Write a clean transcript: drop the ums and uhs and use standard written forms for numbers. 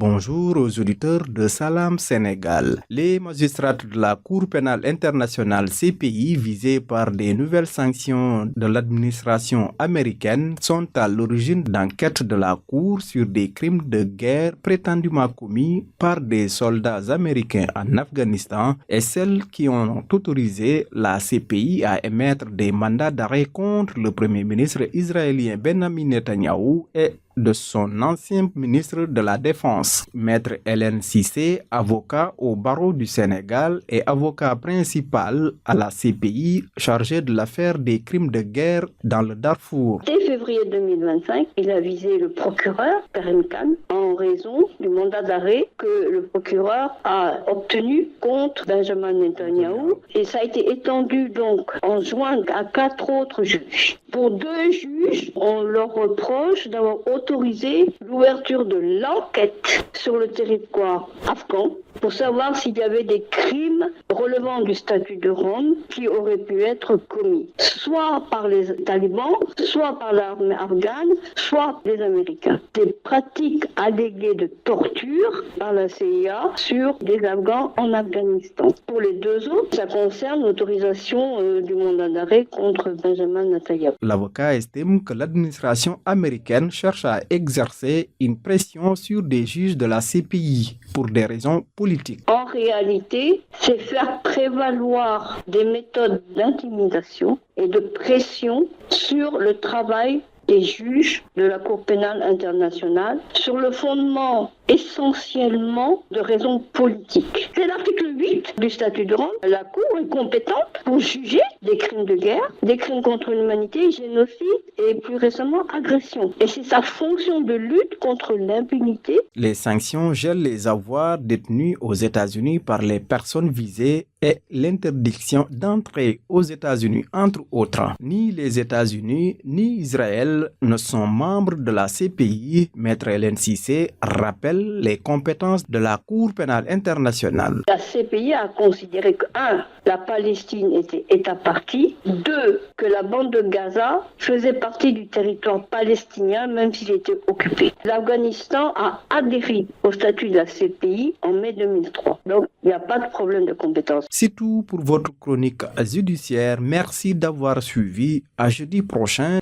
Bonjour aux auditeurs de Salam Sénégal. Les magistrats de la Cour pénale internationale CPI visés par des nouvelles sanctions de l'administration américaine sont à l'origine d'enquêtes de la Cour sur des crimes de guerre prétendument commis par des soldats américains en Afghanistan et celles qui ont autorisé la CPI à émettre des mandats d'arrêt contre le premier ministre israélien Benjamin Netanyahou et de son ancien ministre de la Défense. Maître Hélène Cissé, avocat au barreau du Sénégal et avocat principal à la CPI chargé de l'affaire des crimes de guerre dans le Darfour. Dès février 2025, il a visé le procureur Karim Khan en raison du mandat d'arrêt que le procureur a obtenu contre Benjamin Netanyahou et ça a été étendu donc en juin à 4 autres juges. Pour 2 juges, on leur reproche d'avoir autorisé l'ouverture de l'enquête sur le territoire afghan pour savoir s'il y avait des crimes relevant du statut de Rome qui auraient pu être commis, soit par les talibans, soit par l'armée afghane, soit les Américains. Des pratiques alléguées de torture par la CIA sur des Afghans en Afghanistan. Pour les 2 autres, ça concerne l'autorisation du mandat d'arrêt contre Benjamin Netanyahou. L'avocat estime que l'administration américaine cherche à exercer une pression sur des juges de la CPI pour des raisons politiques. En réalité, c'est faire prévaloir des méthodes d'intimidation et de pression sur le travail des juges de la Cour pénale internationale sur le fondement essentiellement de raisons politiques. C'est l'article 8 du statut de Rome. La Cour est compétente pour juger des crimes de guerre, des crimes contre l'humanité, génocide et plus récemment agression. Et c'est sa fonction de lutte contre l'impunité. Les sanctions gèlent les avoirs détenus aux États-Unis par les personnes visées et l'interdiction d'entrer aux États-Unis, entre autres. Ni les États-Unis ni Israël ne sont membres de la CPI. Maître Hélène Cissé rappelle les compétences de la Cour pénale internationale. La CPI a considéré que 1. La Palestine était État partie, 2. Que la bande de Gaza faisait partie du territoire palestinien même s'il était occupé. L'Afghanistan a adhéré au statut de la CPI en mai 2003. Donc il n'y a pas de problème de compétence. C'est tout pour votre chronique judiciaire. Merci d'avoir suivi. À jeudi prochain.